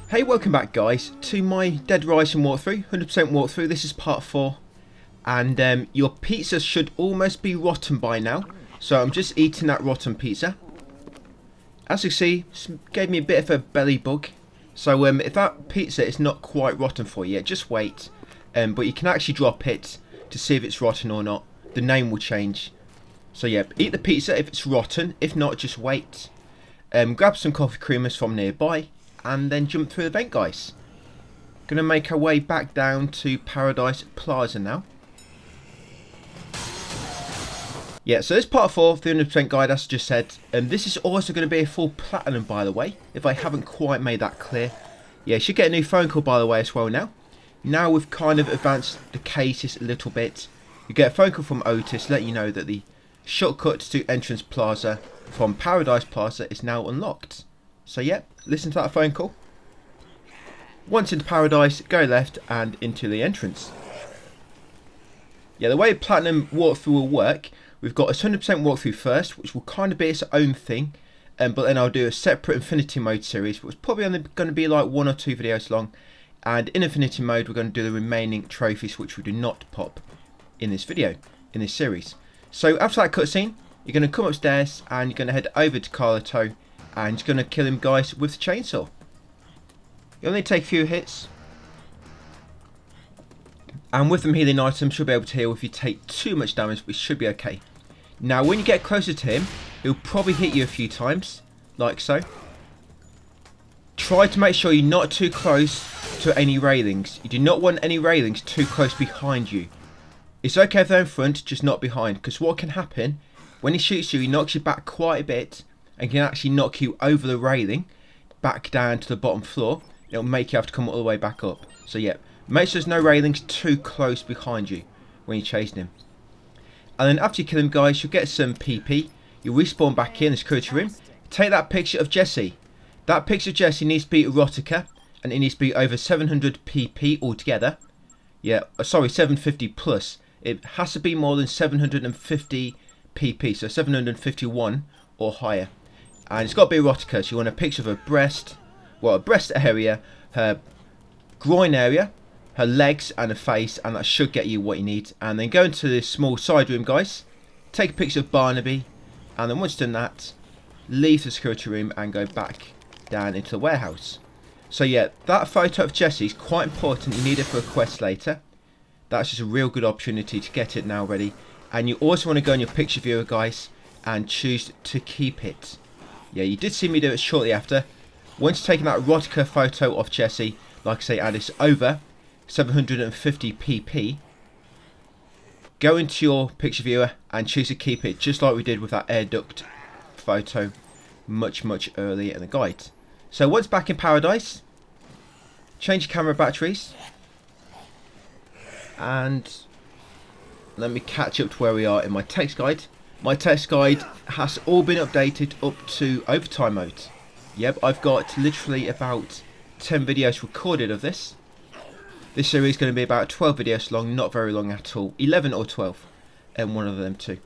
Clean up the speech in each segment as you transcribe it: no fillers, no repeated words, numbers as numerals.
Hey, welcome back guys to my Dead Rising walkthrough, 100% walkthrough. This is part 4 and your pizza should almost be rotten by now. So I'm just eating that rotten pizza. As you see, gave me a bit of a belly bug. So if that pizza is not quite rotten for you, just wait. But you can actually drop it to see if it's rotten or not. The name will change. So yeah, eat the pizza if it's rotten. If not, just wait. Grab some coffee creamers from nearby. And then jump through the vent, guys. Gonna make our way back down to Paradise Plaza now. Yeah, so this part 4 of the 100% guide, as I just said. And this is also going to be a full platinum, by the way, if I haven't quite made that clear. Yeah, you should get a new phone call, by the way, as well now. Now we've kind of advanced the cases a little bit. You get a phone call from Otis letting you know that the shortcut to Entrance Plaza from Paradise Plaza is now unlocked. So yeah, listen to that phone call. Once into Paradise, go left and into the entrance. Yeah, the way Platinum walkthrough will work, we've got a 100% walkthrough first, which will kind of be its own thing. But then I'll do a separate Infinity Mode series, which is probably only going to be like 1 or 2 videos long. And in Infinity Mode, we're going to do the remaining trophies, which we do not pop in this video, in this series. So after that cutscene, you're going to come upstairs and you're going to head over to Carlito. And you're going to kill him, guys, with the chainsaw. You only take a few hits. And with them healing items, you'll be able to heal if you take too much damage, which should be okay. Now, when you get closer to him, he'll probably hit you a few times, like so. Try to make sure you're not too close to any railings. You do not want any railings too close behind you. It's okay if they're in front, just not behind. Because what can happen, when he shoots you, he knocks you back quite a bit. And can actually knock you over the railing, back down to the bottom floor. It'll make you have to come all the way back up. So yeah, make sure there's no railings too close behind you when you're chasing him. And then after you kill him, guys, you'll get some PP. You'll respawn back in the security room. Take that picture of Jesse. That picture of Jesse needs to be erotica. And it needs to be over 700 PP altogether. Yeah, sorry, 750 plus. It has to be more than 750 PP. So 751 or higher. And it's got to be erotica, so you want a picture of her breast, well, her breast area, her groin area, her legs and her face, and that should get you what you need. And then go into this small side room, guys, take a picture of Barnaby, and then once you've done that, leave the security room and go back down into the warehouse. So yeah, that photo of Jesse is quite important. You need it for a quest later. That's just a real good opportunity to get it now ready. And you also want to go in your picture viewer, guys, and choose to keep it. Yeah, you did see me do it shortly after. Once you've taken that erotica photo of Jesse, like I say, and it's over 750 pp, go into your picture viewer and choose to keep it, just like we did with that air duct photo much earlier in the guide. So once back in Paradise, change your camera batteries, and let me catch up to where we are in my text guide. My test guide has all been updated up to overtime mode. Yep, I've got literally about 10 videos recorded of this. This series is going to be about 12 videos long, not very long at all. 11 or 12, and one of them too.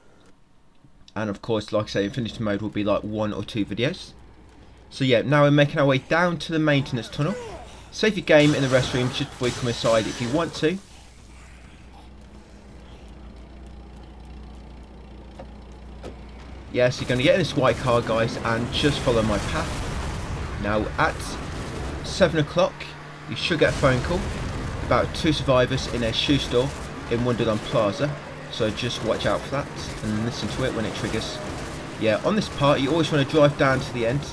And of course, like I say, Infinity Mode will be like 1 or 2 videos. So yeah, now we're making our way down to the maintenance tunnel. Save your game in the restroom just before you come inside if you want to. Yes, you're going to get in this white car, guys, and just follow my path. Now, at 7 o'clock, you should get a phone call about 2 survivors in a shoe store in Wonderland Plaza. So just watch out for that and listen to it when it triggers. Yeah, on this part, you always want to drive down to the end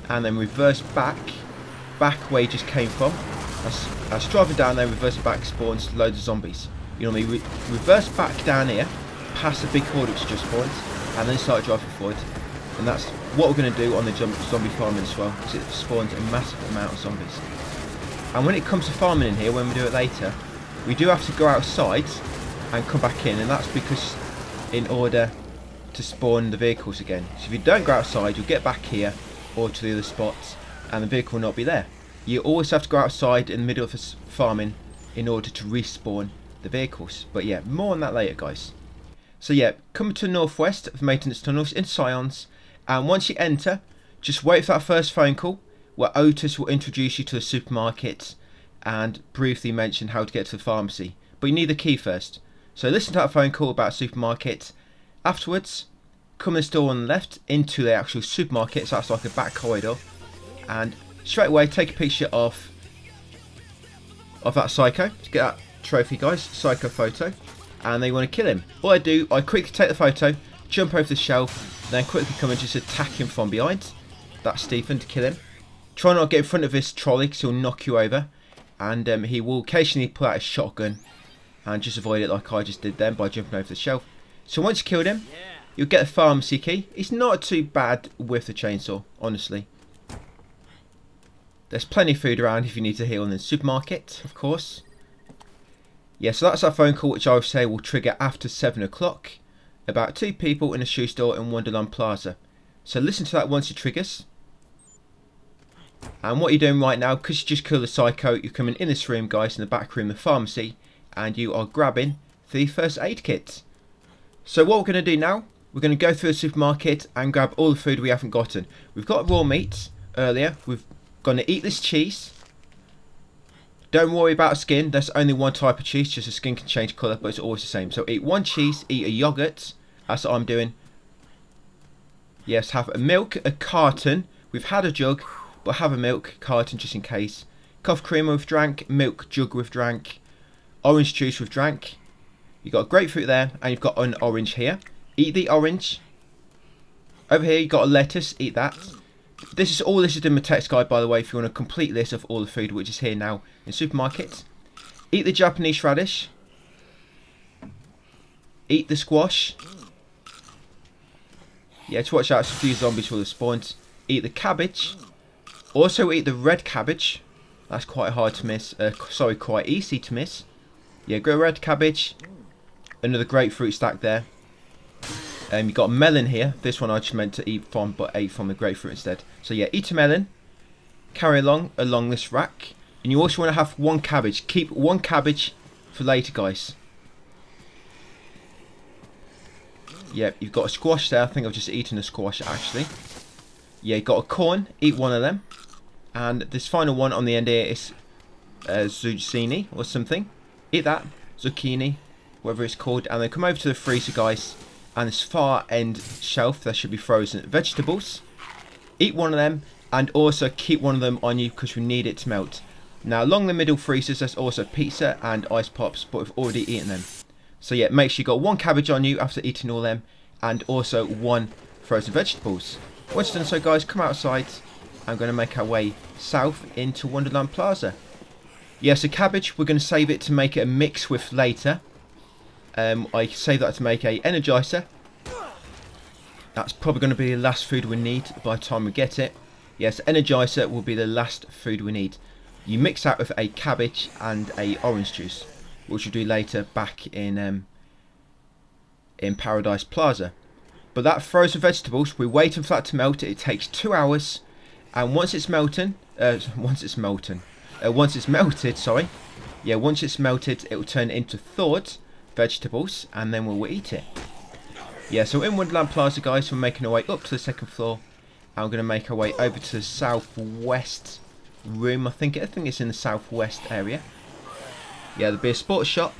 and then reverse back where you just came from. As driving down there, reversing back spawns loads of zombies. You normally reverse back down here, past the big horde which just spawned, and then start driving forward. And that's what we're going to do on the zombie farming as well, because it spawns a massive amount of zombies. And when it comes to farming in here, when we do it later, we do have to go outside and come back in, and that's because in order to spawn the vehicles again. So if you don't go outside, you'll get back here or to the other spots and the vehicle will not be there. You always have to go outside in the middle of this farming in order to respawn the vehicles. But yeah, more on that later, guys. So yeah, coming to the northwest of maintenance tunnels in Scions, and once you enter, just wait for that first phone call. where Otis will introduce you to the supermarket and briefly mention how to get to the pharmacy. But you need the key first. So listen to that phone call about supermarket. Afterwards, come this door on the left into the actual supermarket. So that's like a back corridor. And straight away, take a picture of that psycho. To get that trophy, guys. Psycho photo. And they want to kill him. All I do, I quickly take the photo, jump over the shelf, then quickly come and just attack him from behind. That's Stephen, to kill him. Try not to get in front of this trolley because he'll knock you over. And he will occasionally pull out a shotgun and just avoid it like I just did then by jumping over the shelf. So once you killed him, you'll get a pharmacy key. It's not too bad with the chainsaw, honestly. There's plenty of food around if you need to heal in the supermarket, of course. Yeah, so that's our phone call, which I would say will trigger after 7 o'clock. About 2 people in a shoe store in Wonderland Plaza. So listen to that once it triggers. And what you're doing right now, because you just killed the psycho, you're coming in this room, guys, in the back room, the pharmacy, and you are grabbing the first aid kit. So what we're going to do now, we're going to go through the supermarket and grab all the food we haven't gotten. We've got raw meat earlier. We're going to eat this cheese. Don't worry about skin. There's only one type of cheese. Just the skin can change colour, but it's always the same. So eat one cheese, eat a yogurt. That's what I'm doing. Yes, have a milk, a carton. We've had a jug, but have a milk carton just in case. Coffee creamer we've drank, milk jug we've drank, orange juice we've drank. You've got a grapefruit there, and you've got an orange here. Eat the orange. Over here you've got a lettuce, eat that. This is in my text guide, by the way, if you want a complete list of all the food which is here now in supermarkets. Eat the Japanese radish. Eat the squash. Yeah, to watch out, it's a few zombies for the spawns. Eat the cabbage. Also eat the red cabbage. That's quite hard to miss. Sorry, quite easy to miss. Yeah, go red cabbage. Another grapefruit stack there. You've got a melon here. This one I just meant to eat from, but ate from the grapefruit instead. So yeah, eat a melon. Carry along this rack. And you also want to have one cabbage. Keep one cabbage for later, guys. Yep, you've got a squash there. I think I've just eaten a squash, actually. Yeah, you've got a corn. Eat one of them. And this final one on the end here is zucchini or something. Eat that. Zucchini, whatever it's called. And then come over to the freezer, guys. And this far end shelf, there should be frozen vegetables. Eat one of them. And also keep one of them on you because we need it to melt. Now, along the middle freezers, there's also pizza and ice pops. But we've already eaten them. So yeah, make sure you got one cabbage on you after eating all them, and also one frozen vegetables. Once you've done so, guys, come outside. I'm going to make our way south into Wonderland Plaza. Yeah, so cabbage, we're going to save it to make it a mix with later. I save that to make a Energizer. That's probably going to be the last food we need by the time we get it. Yes, Energizer will be the last food we need. You mix that with a cabbage and a orange juice, which we'll do later back in Paradise Plaza. But that frozen vegetables, we're waiting for that to melt. It takes 2 hours, and once it's melted, once it's melted, it will turn into thawed vegetables, and then we'll eat it. Yeah, so in Wonderland Plaza, guys, we're making our way up to the second floor, and we're going to make our way over to the southwest room. I think it's in the southwest area. Yeah, there'll be a sports shop,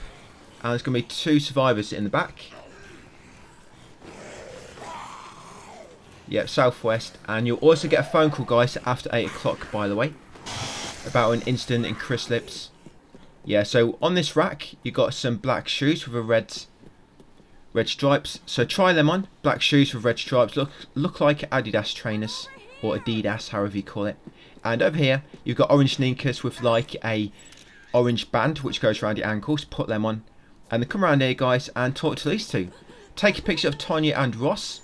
and there's going to be 2 survivors in the back. Yeah, southwest, and you'll also get a phone call, guys, after 8 o'clock, by the way, about an incident in Chris Lips. Yeah, so on this rack, you got some black shoes with a red stripes. So try them on. Black shoes with red stripes. Look like Adidas trainers, or Adidas, however you call it. And over here, you've got orange sneakers with like a orange band which goes around your ankles. Put them on, and then come around here, guys, and talk to these 2. Take a picture of Tonya and Ross,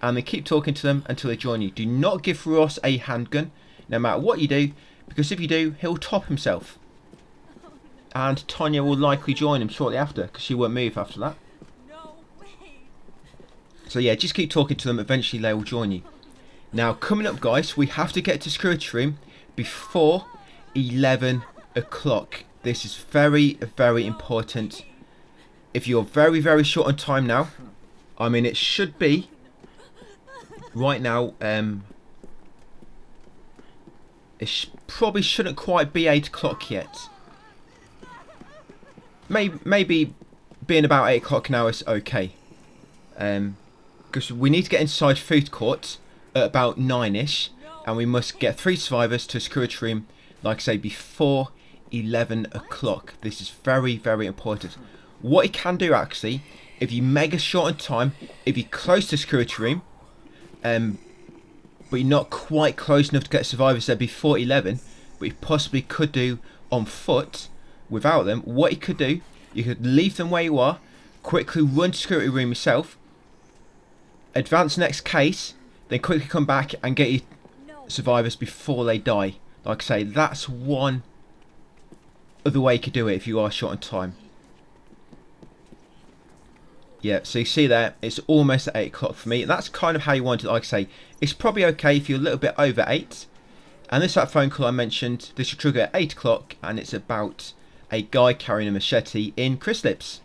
and then keep talking to them until they join you. Do not give Ross a handgun, no matter what you do, because if you do, he'll top himself. And Tonya will likely join him shortly after, because she won't move after that. So yeah, just keep talking to them. Eventually they will join you. Now, coming up, guys, we have to get to security room before 11 o'clock. This is very, very important. If you're very, very short on time now, I mean, it should be right now. It probably shouldn't quite be 8 o'clock yet. Maybe being about 8 o'clock now is okay. Because we need to get inside food court at about 9ish, and we must get 3 survivors to a security room, like I say, before 11 o'clock. This is very, very important. What you can do actually, if you mega short on time, if you're close to the security room, but you're not quite close enough to get survivors there before 11, but you possibly could do on foot without them, what you could do, you could leave them where you are, quickly run to the security room yourself, advance next case, then quickly come back and get your survivors before they die. Like I say, that's one other way you could do it if you are short on time. Yeah, so you see there, it's almost at 8 o'clock for me. That's kind of how you want it. Like I say, it's probably okay if you're a little bit over 8. And this that phone call I mentioned, this will trigger at 8 o'clock, and it's about a guy carrying a machete in Chryslips.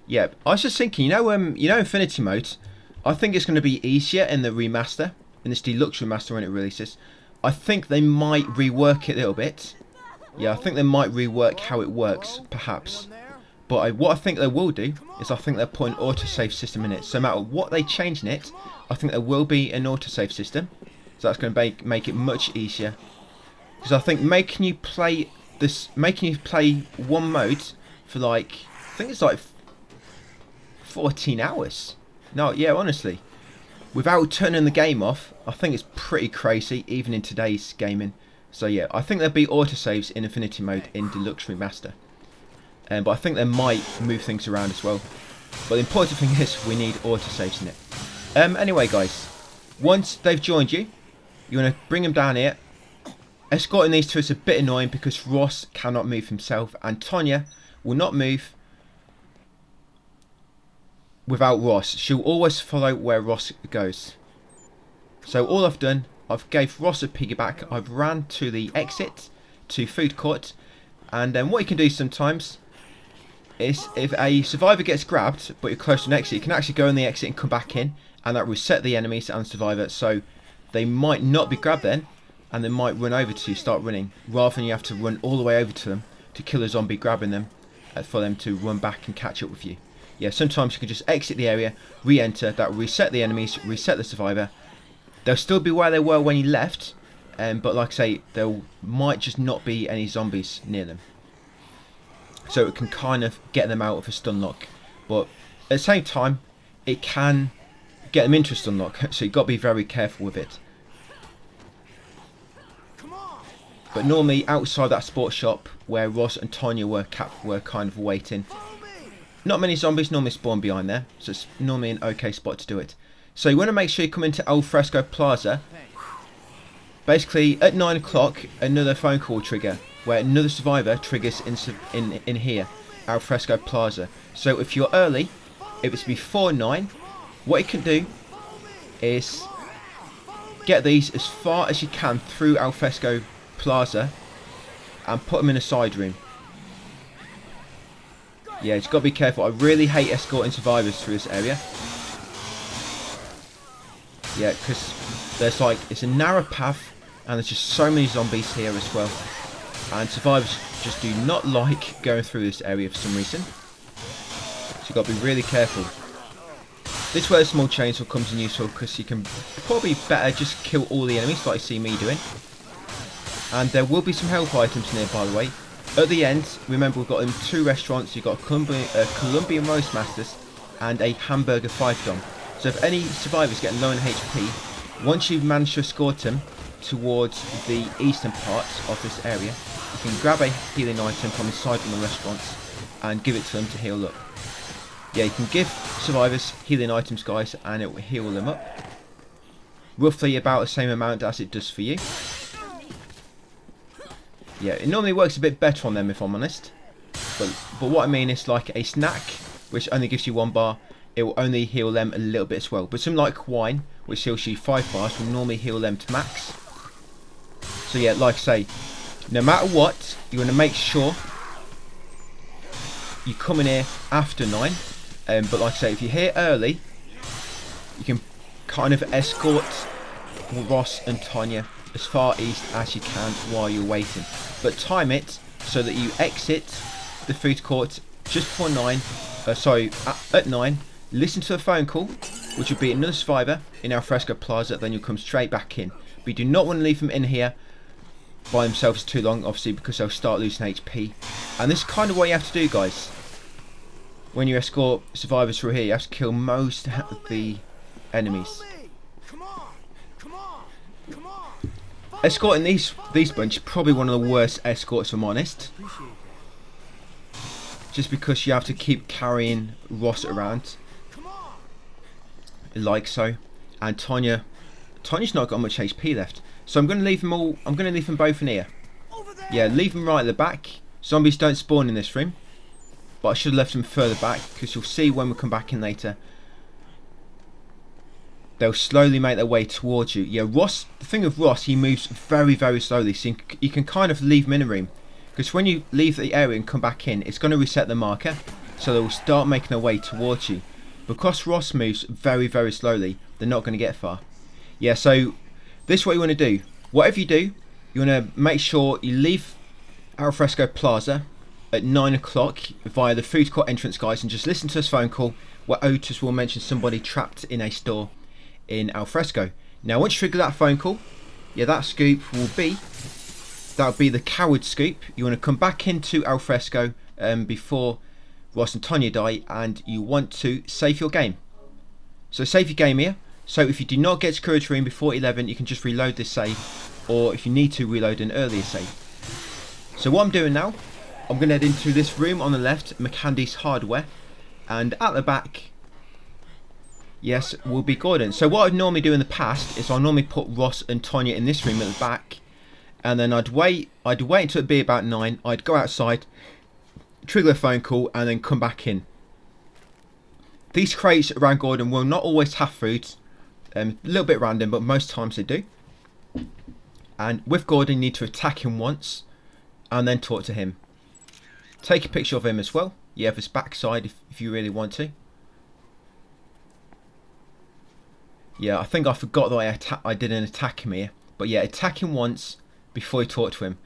Yeah, I was just thinking, you know Infinity Mode, I think it's going to be easier in the remaster, in this deluxe remaster when it releases. I think they might rework it a little bit. Yeah, I think they might rework how it works, perhaps. But what I think they will do is I think they'll put an autosave system in it. So no matter what they change in it, I think there will be an autosave system. So that's going to make it much easier. Because I think making you play one mode for like, I think it's like 14 hours. No, yeah, honestly. Without turning the game off, I think it's pretty crazy, even in today's gaming. So yeah, I think there'll be autosaves in Infinity Mode in Deluxe Remaster. But I think they might move things around as well. But the important thing is we need autosaves in it. Anyway guys, once they've joined you, you want to bring them down here. Escorting these two is a bit annoying because Ross cannot move himself, and Tonya will not move without Ross. She'll always follow where Ross goes. So all I've done, I've gave Ross a piggyback. I've ran to the exit to food court, and then what you can do sometimes is if a survivor gets grabbed but you're close to an exit, you can actually go in the exit and come back in, and that will reset the enemies and the survivor, so they might not be grabbed then, and they might run over to you, start running, rather than you have to run all the way over to them to kill a zombie grabbing them for them to run back and catch up with you. Yeah, sometimes you can just exit the area, re-enter, that will reset the enemies, reset the survivor. They'll still be where they were when you left, but like I say, there might just not be any zombies near them. So it can kind of get them out of a stun lock. But at the same time, it can get them into a stun lock, so you've got to be very careful with it. But normally outside that sports shop where Ross and Tonya were kind of waiting, not many zombies normally spawn behind there, so it's normally an okay spot to do it. So you want to make sure you come into Al Fresco Plaza. Basically at 9 o'clock another phone call trigger where another survivor triggers in here, Al Fresco Plaza. So if you're early, if it's before 9, what you can do is get these as far as you can through Al Fresco Plaza and put them in a side room. Yeah, you've got to be careful. I really hate escorting survivors through this area. Yeah, because there's like, it's a narrow path and there's just so many zombies here as well. And survivors just do not like going through this area for some reason. So you've got to be really careful. This is where the small chainsaw comes in useful, because you can probably better just kill all the enemies like you see me doing. And there will be some health items in here, by the way. At the end, remember we've got 2 restaurants. You've got Colombian Roast Masters and a Hamburger 5-Dom. So if any survivors get low in HP, once you've managed to escort them towards the eastern parts of this area, you can grab a healing item from inside one of the restaurants and give it to them to heal up. Yeah, you can give survivors healing items, guys, and it will heal them up. Roughly about the same amount as it does for you. Yeah, it normally works a bit better on them if I'm honest. But what I mean is like a snack, which only gives you 1 bar, it will only heal them a little bit as well. But something like wine, which heals you 5 bars, will normally heal them to max. So yeah, like I say, no matter what, you want to make sure you come in here after 9. But like I say, if you're here early, you can kind of escort Ross and Tonya as far east as you can while you're waiting. But time it so that you exit the food court just before 9, at 9, listen to a phone call, which would be another survivor in Alfresco Plaza, then you'll come straight back in. But you do not want to leave them in here by themselves too long, obviously, because they'll start losing HP. And this is kind of what you have to do, guys. When you escort survivors through here, you have to kill most of the enemies. Escorting these bunch is probably one of the worst escorts, if I'm honest. Just because you have to keep carrying Ross around. Like so. And Tonya's not got much HP left. So I'm going to leave them all, I'm going to leave them both in here. Yeah, leave them right at the back. Zombies don't spawn in this room. But I should have left them further back, because you'll see when we come back in later, they'll slowly make their way towards you. Yeah, Ross, the thing with Ross, he moves very, very slowly, so you can kind of leave him in a room. Because when you leave the area and come back in, it's going to reset the marker, so they'll start making their way towards you. Because Ross moves very, very slowly, they're not going to get far. Yeah, so this is what you want to do. Whatever you do, you want to make sure you leave Alfresco Plaza at 9 o'clock via the food court entrance, guys, and just listen to this phone call where Otis will mention somebody trapped in a store in Alfresco. Now once you trigger that phone call, yeah, that scoop will be, that'll be the coward scoop. You want to come back into Alfresco before Ross and Tonya die, and you want to save your game. So save your game here. So if you do not get to Courage Room before 11, you can just reload this save, or if you need to, reload an earlier save. So what I'm doing now, I'm going to head into this room on the left, McCandy's Hardware, and at the back, yes, will be Gordon. So what I'd normally do in the past is I'll normally put Ross and Tonya in this room at the back, and then I'd wait until it'd be about 9, I'd go outside, trigger a phone call, and then come back in. These crates around Gordon will not always have food, a little bit random, but most times they do. And with Gordon, you need to attack him once, and then talk to him. Take a picture of him as well. You have his backside if you really want to. Yeah, I think I forgot that I didn't attack him here. But yeah, attack him once before you talk to him,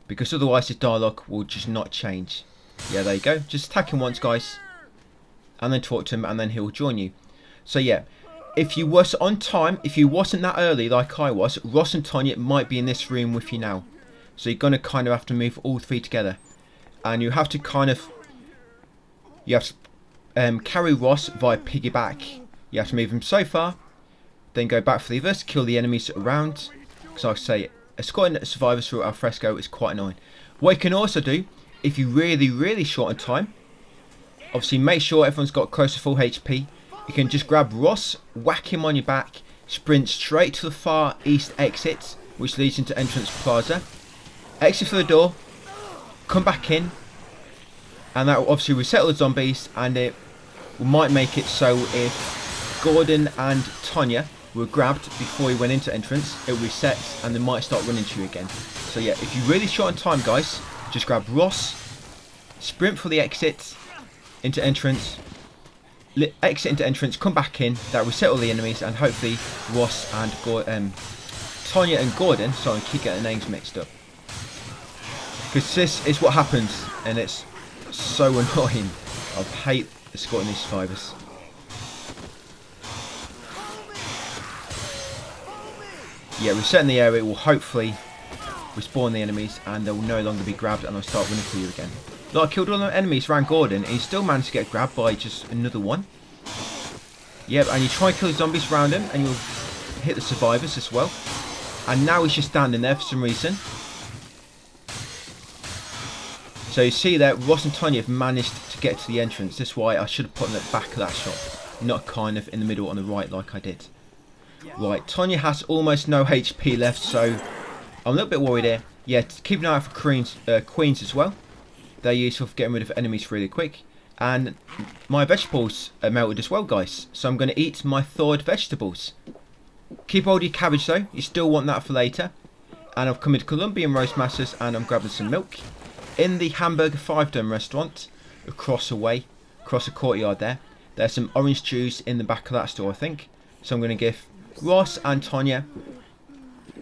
because otherwise his dialogue will just not change. Yeah, there you go. Just attack him once, guys, and then talk to him, and then he'll join you. So yeah, if you was on time, if you wasn't that early like I was, Ross and Tonya might be in this room with you now. So you're going to kind of have to move all three together. And you have to kind of, you have to carry Ross via piggyback. You have to move him so far, then go back for the others, kill the enemies around. Because like I say, escorting survivors through Alfresco is quite annoying. What you can also do, if you're really, really short on time, obviously make sure everyone's got close to full HP. You can just grab Ross, whack him on your back, sprint straight to the far east exit, which leads into Entrance Plaza. Exit through the door, come back in, and that will obviously reset all the zombies, and it might make it so if Gordon and Tonya were grabbed before he went into entrance, it resets and they might start running to you again. So yeah, if you're really short on time, guys, just grab Ross, sprint for the exit into entrance, exit into entrance, come back in, that will reset all the enemies, and hopefully Ross and Tonya and Gordon, sorry, I keep getting the names mixed up, because this is what happens, and it's so annoying. I hate escorting these survivors. Yeah, resetting the area will hopefully respawn the enemies, and they will no longer be grabbed, and they'll start running for you again. Look, I killed all the enemies around Gordon, and he still managed to get grabbed by just another one. Yep, and you try and kill the zombies around him, and you'll hit the survivors as well. And now he's just standing there for some reason. So you see that Ross and Tonya have managed to get to the entrance. This is why I should have put them at the back of that shop, not kind of in the middle on the right like I did. Right, Tonya has almost no HP left, so I'm a little bit worried here. Yeah, keep an eye out for queens as well. They're useful for getting rid of enemies really quick. And my vegetables are melted as well, guys. So I'm going to eat my thawed vegetables. Keep hold of your cabbage though, you still want that for later. And I've come into Colombian roast masters, and I'm grabbing some milk. In the Hamburger 5 Dome restaurant, across the courtyard there, there's some orange juice in the back of that store, I think. So I'm going to give Ross and Tonya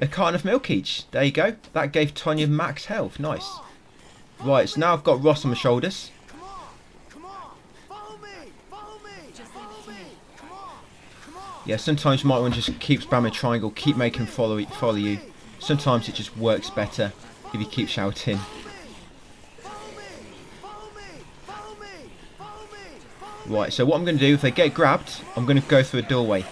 a carton of milk each. There you go. That gave Tonya max health. Nice. Right, so now I've got Ross on my shoulders. Yeah, sometimes you might want to just keep spamming triangle, keep making him follow you. Sometimes it just works better if you keep shouting. Right, so what I'm going to do, if they get grabbed, I'm going to go through a doorway.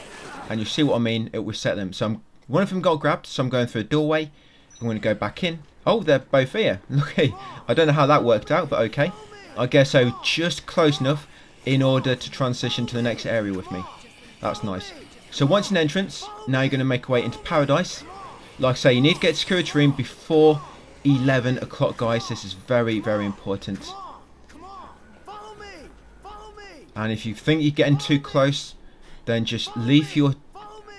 And you'll see what I mean, it will set them. So one of them got grabbed, so I'm going through a doorway. I'm going to go back in. Oh, they're both here. Okay, I don't know how that worked out, but okay. I guess so, just close enough in order to transition to the next area with me. That's nice. So once an entrance, now you're going to make your way into Paradise. Like I say, you need to get to security room before 11 o'clock, guys. This is very, very important. And if you think you're getting too close, then just leave your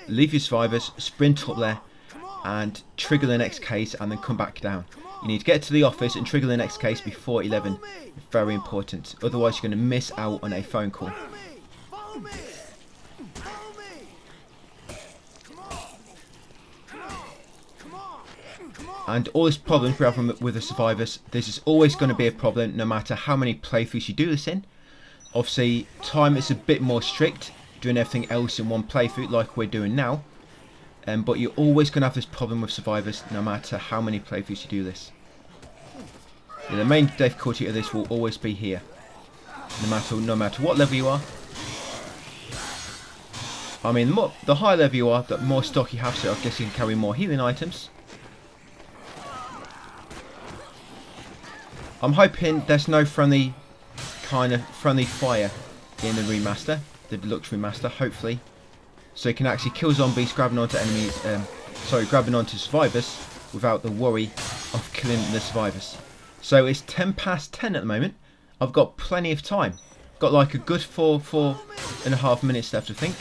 survivors, sprint up there, and trigger the next case, and then come back down. You need to get to the office and trigger the next case before 11. Very important. Otherwise, you're going to miss out on a phone call. And all this problems we have with the survivors, this is always going to be a problem no matter how many playthroughs you do this in. Obviously, time is a bit more strict, doing everything else in one playthrough like we're doing now. But you're always going to have this problem with survivors no matter how many playthroughs you do this. Yeah, the main difficulty of this will always be here. No matter what level you are. I mean, the higher level you are, the more stock you have, so I guess you can carry more healing items. I'm hoping there's no friendly fire in the remaster, the deluxe remaster, hopefully. So you can actually kill zombies grabbing onto enemies, grabbing onto survivors without the worry of killing the survivors. So it's 10 past 10 at the moment. I've got plenty of time. Got like a good 4.5 minutes left, I think.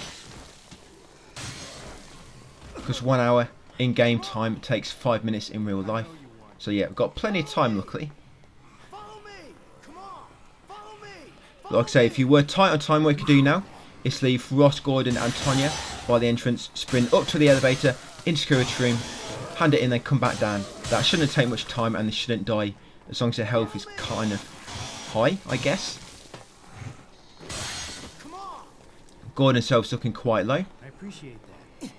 Because 1 hour in game time takes 5 minutes in real life. So yeah, I've got plenty of time, luckily. Like I say, if you were tight on time, what you could do now is leave Ross, Gordon and Tonya by the entrance, sprint up to the elevator, into security room, hand it in, then come back down. That shouldn't take much time and they shouldn't die as long as their health is kind of high, I guess. Gordon himself's looking quite low. I appreciate that.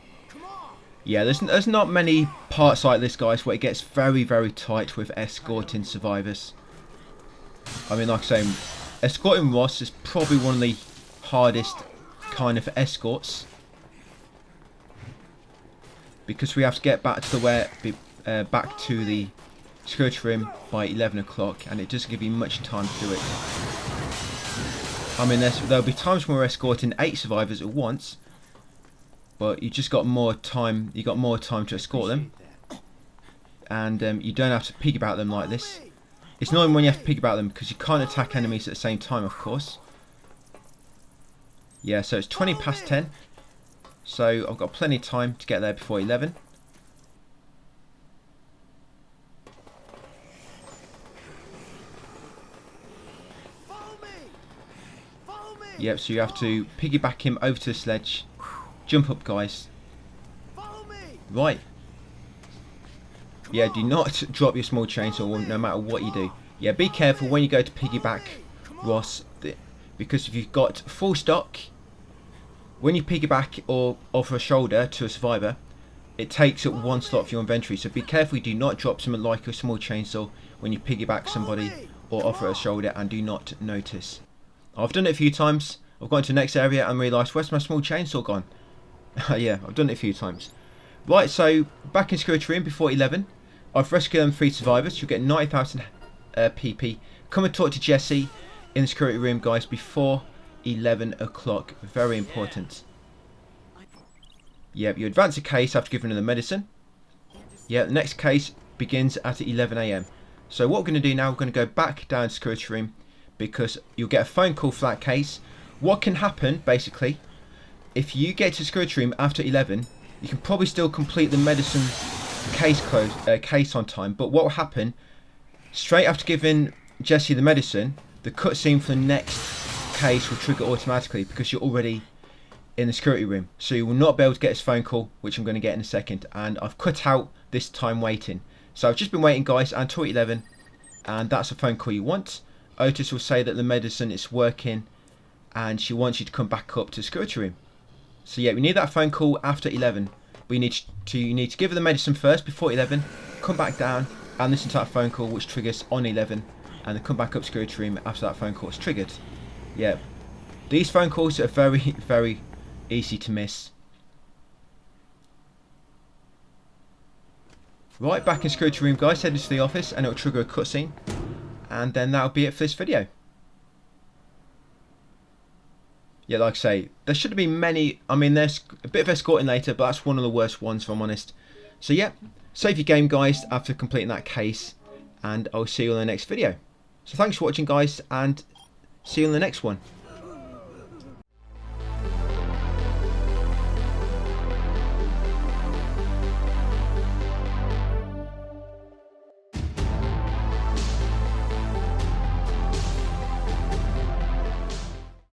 Yeah, there's not many parts like this, guys, where it gets very, very tight with escorting survivors. I mean, like I say, escorting Ross is probably one of the hardest kind of escorts, because we have to get back to the security room by 11 o'clock, and it doesn't give you much time to do it. I mean, there'll be times when we're escorting 8 survivors at once, but you just got more time. You got more time to escort them, and you don't have to peek about them like this. It's annoying when you have to peek about them because you can't attack enemies at the same time, of course. Yeah, so it's 20 past 10. So I've got plenty of time to get there before 11. Yep, so you have to piggyback him over to the sledge. Jump up, guys. Right. Yeah, do not drop your small chainsaw no matter what you do. Yeah, be careful when you go to piggyback Ross, because if you've got full stock, when you piggyback or offer a shoulder to a survivor, it takes up 1 slot for your inventory. So be careful you do not drop something like a small chainsaw when you piggyback somebody or offer a shoulder and do not notice. I've done it a few times. I've gone to the next area and realised, where's my small chainsaw gone? Yeah, I've done it a few times. Right, so back in security room before 11. I've rescued them 3 survivors. You'll get 90,000 PP. Come and talk to Jesse in the security room, guys, before 11 o'clock. Very important. Yep, you advance a case after giving them the medicine. Yeah, the next case begins at 11 AM. So what we're going to do now, we're going to go back down to security room, because you'll get a phone call for that case. What can happen, basically, if you get to security room after 11, you can probably still complete the medicine case on time, but what will happen, straight after giving Jesse the medicine, the cutscene for the next case will trigger automatically, because you're already in the security room. So you will not be able to get his phone call, which I'm going to get in a second. And I've cut out this time waiting. So I've just been waiting, guys, until 11, and that's a phone call you want. Otis will say that the medicine is working, and she wants you to come back up to the security room. So yeah, we need that phone call after 11. You need to give her the medicine first before 11, come back down and listen to that phone call which triggers on 11, and then come back up to the security room after that phone call is triggered. Yeah, these phone calls are very, very easy to miss. Right, back in security room, guys, head into the office and it'll trigger a cutscene, and then that'll be it for this video. Yeah, like I say, there should have been many. I mean, there's a bit of escorting later, but that's one of the worst ones, if I'm honest. So yeah, save your game, guys, after completing that case, and I'll see you in the next video. So thanks for watching, guys, and see you in the next one.